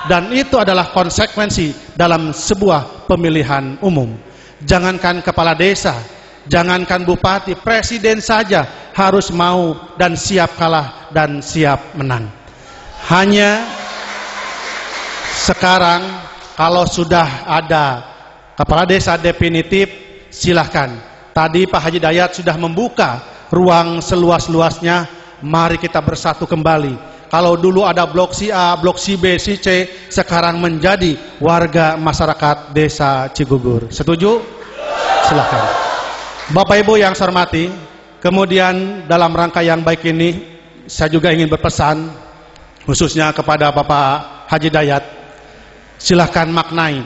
Dan itu adalah konsekuensi dalam sebuah pemilihan umum. Jangankan kepala desa, jangankan bupati, presiden saja harus mau dan siap kalah dan siap menang. Hanya sekarang kalau sudah ada kepala desa definitif, silahkan. Tadi Pak Haji Dayat sudah membuka ruang seluas-luasnya. Mari kita bersatu kembali. Kalau dulu ada blok si A, blok si B, si C, sekarang menjadi warga masyarakat desa Cigugur. Setuju? Silahkan. Bapak Ibu yang saya hormati, kemudian dalam rangka yang baik ini, saya juga ingin berpesan, khususnya kepada Bapak Haji Dayat, silahkan maknai.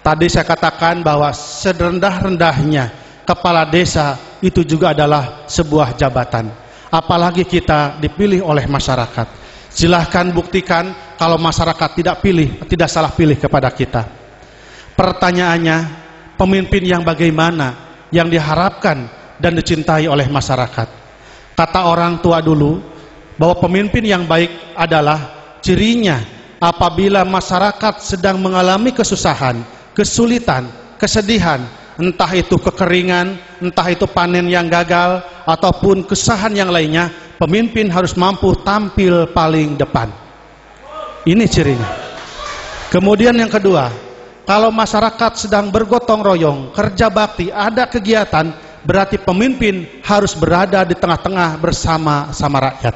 Tadi saya katakan bahwa serendah-rendahnya kepala desa itu juga adalah sebuah jabatan. Apalagi kita dipilih oleh masyarakat. Silahkan buktikan kalau masyarakat tidak salah pilih kepada kita. Pertanyaannya, pemimpin yang bagaimana yang diharapkan dan dicintai oleh masyarakat? Kata orang tua dulu bahwa pemimpin yang baik adalah cirinya apabila masyarakat sedang mengalami kesusahan, kesulitan, kesedihan, entah itu kekeringan, entah itu panen yang gagal, ataupun kesusahan yang lainnya, pemimpin harus mampu tampil paling depan. Ini cirinya. Kemudian yang kedua, kalau masyarakat sedang bergotong royong, kerja bakti, ada kegiatan, berarti pemimpin harus berada di tengah-tengah bersama-sama rakyat.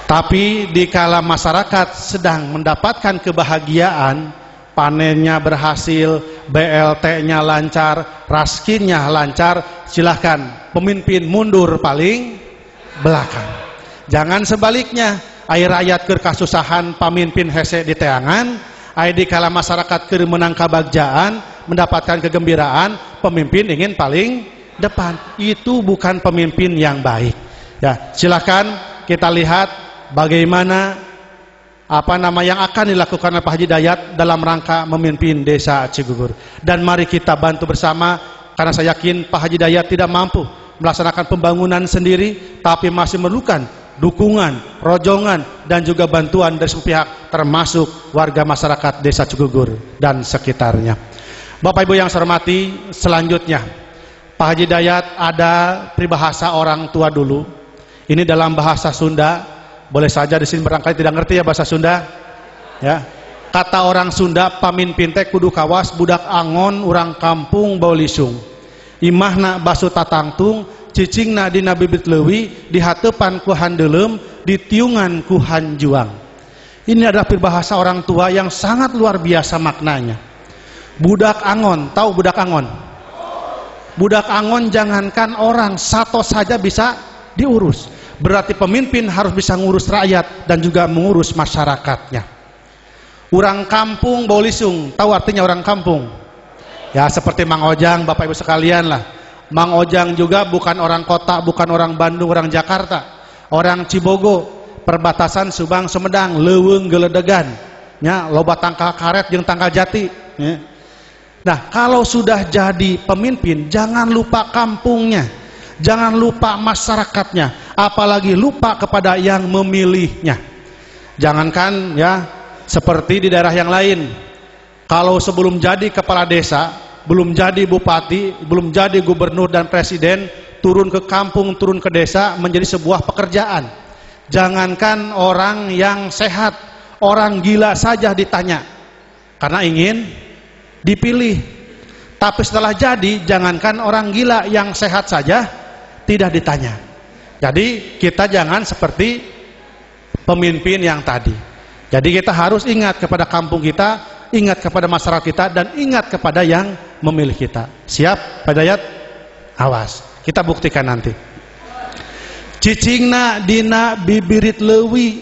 Tapi dikala masyarakat sedang mendapatkan kebahagiaan, panennya berhasil, BLT-nya lancar, raskinnya lancar, silahkan pemimpin mundur paling belakang. Jangan sebaliknya, air rakyat keur kasusahan, pamimpin hese di teangan, air dikala masyarakat keur menang kabagjaan, mendapatkan kegembiraan, pemimpin ingin paling depan. Itu bukan pemimpin yang baik. Ya, silahkan kita lihat bagaimana yang akan dilakukan oleh Pak Haji Dayat dalam rangka memimpin desa Cigugur. Dan mari kita bantu bersama, karena saya yakin Pak Haji Dayat tidak mampu melaksanakan pembangunan sendiri, tapi masih memerlukan dukungan, rojongan, dan juga bantuan dari semua pihak, termasuk warga masyarakat desa Cigugur dan sekitarnya. Bapak Ibu yang saya hormati, selanjutnya Pak Haji Dayat ada peribahasa orang tua dulu. Ini dalam bahasa Sunda. Boleh saja di sini barangkali tidak ngerti ya bahasa Sunda. Ya. Kata orang Sunda, pamimpin teh kudu kawas budak angon urang kampung bau lisung. Imahna basu tatangtung, cicingna dina bibit leuwi, dihateupan ku handeulem, ditiungan ku hanjuang. Ini adalah peribahasa orang tua yang sangat luar biasa maknanya. Budak angon, tahu budak angon? Budak angon jangankan orang, satu saja bisa diurus. Berarti pemimpin harus bisa ngurus rakyat dan juga mengurus masyarakatnya. Orang kampung bau lisung, tahu artinya orang kampung? Ya seperti Mang Ojang, Bapak Ibu sekalian lah. Mang Ojang juga bukan orang kota, bukan orang Bandung, orang Jakarta. Orang Cibogo, perbatasan Subang Sumedang, leuweung geledegan. Ya, loba tangkal karet jeung tangkal jati. Ya. Nah, kalau sudah jadi pemimpin, jangan lupa kampungnya. Jangan lupa masyarakatnya, apalagi lupa kepada yang memilihnya. Jangankan ya seperti di daerah yang lain, kalau sebelum jadi kepala desa, belum jadi bupati, belum jadi gubernur dan presiden, turun ke kampung, turun ke desa menjadi sebuah pekerjaan. Jangankan orang yang sehat, orang gila saja ditanya karena ingin dipilih. Tapi setelah jadi, jangankan orang gila, yang sehat saja tidak ditanya. Jadi kita jangan seperti pemimpin yang tadi. Jadi kita harus ingat kepada kampung kita, ingat kepada masyarakat kita, dan ingat kepada yang memilih kita. Siap Pak Dayat? Awas, kita buktikan nanti. Cicingna dina bibirit leuwi.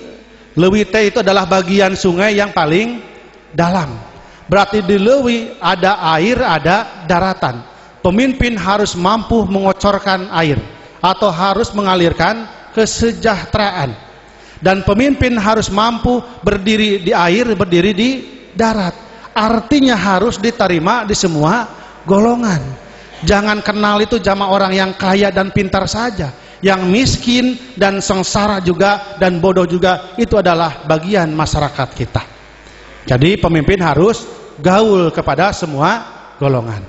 Leuwi teh itu adalah bagian sungai yang paling dalam. Berarti di leuwi ada air, ada daratan. Pemimpin harus mampu mengocorkan air atau harus mengalirkan kesejahteraan, dan pemimpin harus mampu berdiri di air, berdiri di darat. Artinya harus diterima di semua golongan. Jangan kenal itu jama orang yang kaya dan pintar saja. Yang miskin dan sengsara juga dan bodoh juga itu adalah bagian masyarakat kita. Jadi pemimpin harus gaul kepada semua golongan.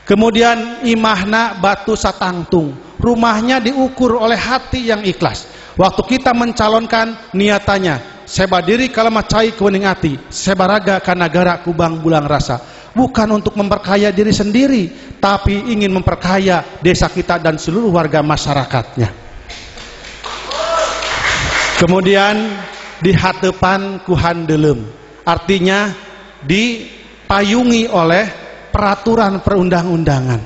Kemudian imahna batu satangtung, rumahnya diukur oleh hati yang ikhlas. Waktu kita mencalonkan niatannya, sebadiri kalama cai kewening ati, sebaraga kanagara kubang bulang rasa. Bukan untuk memperkaya diri sendiri, tapi ingin memperkaya desa kita dan seluruh warga masyarakatnya. Kemudian dihatepan ku handelem, artinya dipayungi oleh peraturan perundang-undangan.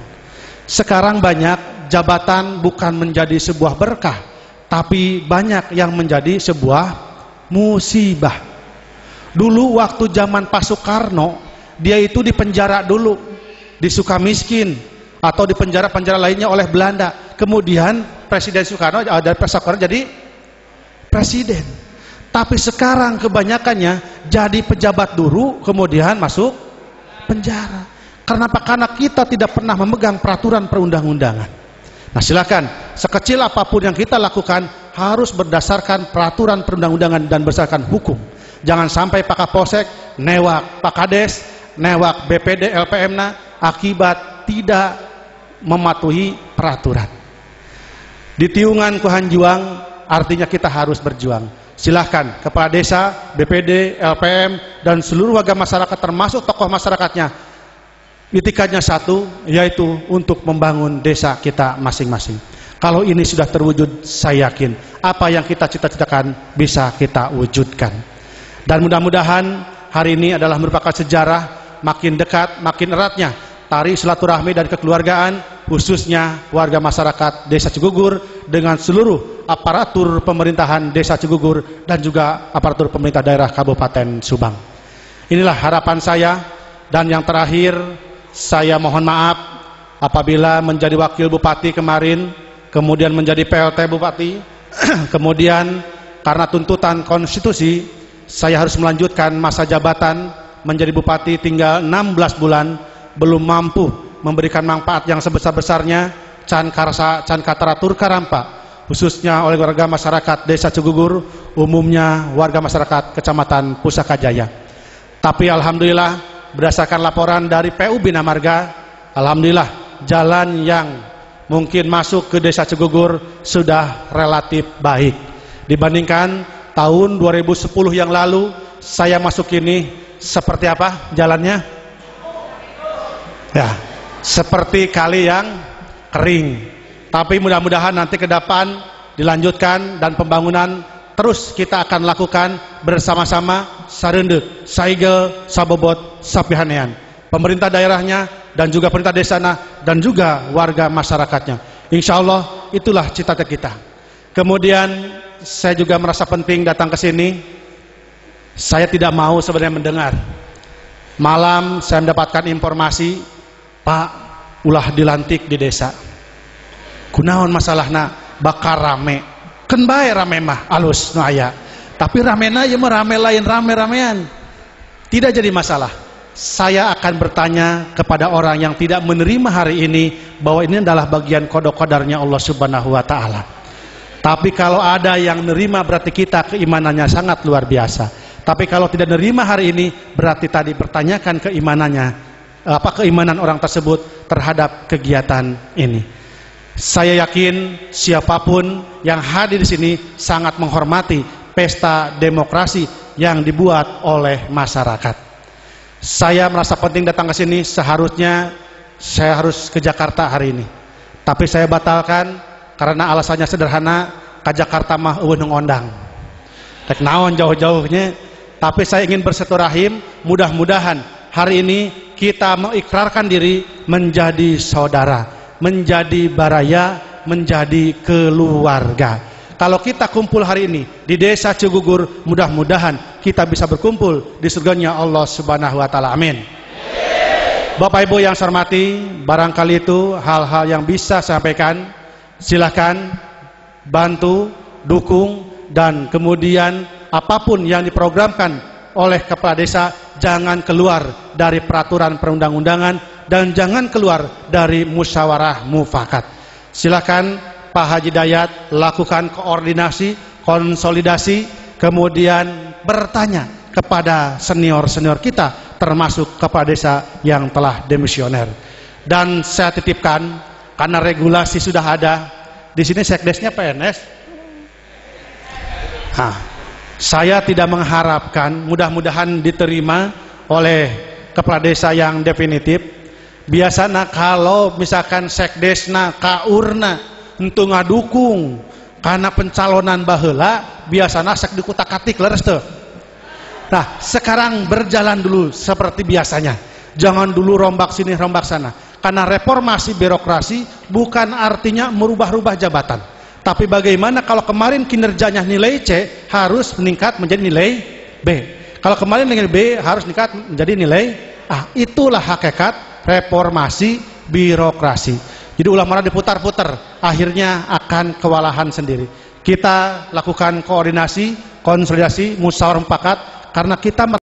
Sekarang banyak jabatan bukan menjadi sebuah berkah, tapi banyak yang menjadi sebuah musibah. Dulu waktu zaman Pak Soekarno, dia itu dipenjara dulu di Sukamiskin atau di penjara-penjara lainnya oleh Belanda. Kemudian Presiden Soekarno dari Pak Soekarno jadi presiden. Tapi sekarang kebanyakannya jadi pejabat dulu kemudian masuk penjara. Kenapa? Karena kita tidak pernah memegang peraturan perundang-undangan. Nah silakan, sekecil apapun yang kita lakukan harus berdasarkan peraturan perundang-undangan dan berdasarkan hukum. Jangan sampai Pak Kapolsek newak Pak Kades, newak BPD LPM-na akibat tidak mematuhi peraturan. Di tiungan kuhanjuang artinya kita harus berjuang. Silahkan kepala desa, BPD, LPM dan seluruh warga masyarakat termasuk tokoh masyarakatnya, itikadnya satu, yaitu untuk membangun desa kita masing-masing. Kalau ini sudah terwujud, saya yakin apa yang kita cita-citakan bisa kita wujudkan. Dan mudah-mudahan hari ini adalah merupakan sejarah makin dekat, makin eratnya tari silaturahmi dan kekeluargaan, khususnya warga masyarakat Desa Cigugur dengan seluruh aparatur pemerintahan Desa Cigugur dan juga aparatur pemerintah daerah Kabupaten Subang. Inilah harapan saya. Dan yang terakhir, saya mohon maaf apabila menjadi wakil bupati kemarin, kemudian menjadi PLT bupati, kemudian karena tuntutan konstitusi saya harus melanjutkan masa jabatan menjadi bupati tinggal 16 bulan, belum mampu memberikan manfaat yang sebesar-besarnya can karsa can kataratur karampa, khususnya oleh warga masyarakat Desa Cigugur, umumnya warga masyarakat Kecamatan Pusaka Jaya. Tapi alhamdulillah berdasarkan laporan dari PU Bina Marga, alhamdulillah jalan yang mungkin masuk ke Desa Cigugur sudah relatif baik dibandingkan tahun 2010 yang lalu. Saya masuk ini seperti apa jalannya? Ya, seperti kali yang kering. Tapi mudah-mudahan nanti ke depan dilanjutkan dan pembangunan terus kita akan lakukan bersama-sama sarendeu, saigel, sabobot, sapihanean. Pemerintah daerahnya dan juga pemerintah desana dan juga warga masyarakatnya. Insya Allah itulah cita-cita kita. Kemudian saya juga merasa penting datang ke sini. Saya tidak mau sebenarnya mendengar. Malam saya mendapatkan informasi, Pak, ulah dilantik di desa. Kunaon masalahna bakar rame. Ken bae rame mah alus nu aya. Tapi ramena ieu mah rame lain rame-ramean. Tidak jadi masalah. Saya akan bertanya kepada orang yang tidak menerima hari ini bahwa ini adalah bagian kodok kodarnya Allah Subhanahu wa taala. Tapi kalau ada yang nerima berarti kita keimanannya sangat luar biasa. Tapi kalau tidak nerima hari ini berarti tadi pertanyakan keimanannya, apa keimanan orang tersebut terhadap kegiatan ini. Saya yakin siapapun yang hadir di sini sangat menghormati pesta demokrasi yang dibuat oleh masyarakat. Saya merasa penting datang ke sini, seharusnya saya harus ke Jakarta hari ini. Tapi saya batalkan karena alasannya sederhana, ke Jakarta mah eueun ngondang. Tek naon jauh-jauhnya, tapi saya ingin bersilaturahim, mudah-mudahan hari ini kita mengikrarkan diri menjadi saudara, menjadi baraya, menjadi keluarga. Kalau kita kumpul hari ini di Desa Cigugur, mudah-mudahan kita bisa berkumpul di surganya Allah Subhanahu wa taala. Amin. Bapak Ibu yang saya hormati, barangkali itu hal-hal yang bisa saya sampaikan. Silakan bantu, dukung, dan kemudian apapun yang diprogramkan oleh kepala desa jangan keluar dari peraturan perundang-undangan dan jangan keluar dari musyawarah mufakat. Silakan Pak Haji Dayat lakukan koordinasi, konsolidasi, kemudian bertanya kepada senior-senior kita, termasuk kepala desa yang telah demisioner. Dan saya titipkan, karena regulasi sudah ada, di sini sekdesnya PNS. Nah, saya tidak mengharapkan, mudah-mudahan diterima oleh kepala desa yang definitif. Biasanya kalau misalkan sekdesna, kaurna, untuk ngadukung karena pencalonan baheula, biasanya sek dikutak-katik leres tuh. Nah, sekarang berjalan dulu seperti biasanya. Jangan dulu rombak sini, rombak sana. Karena reformasi birokrasi bukan artinya merubah-rubah jabatan. Tapi bagaimana kalau kemarin kinerjanya nilai C harus meningkat menjadi nilai B. Kalau kemarin nilai B harus meningkat menjadi nilai A. Itulah hakikat reformasi birokrasi. Jadi ulah marah diputar-putar, akhirnya akan kewalahan sendiri. Kita lakukan koordinasi, konsolidasi, musyawarah mufakat, karena kita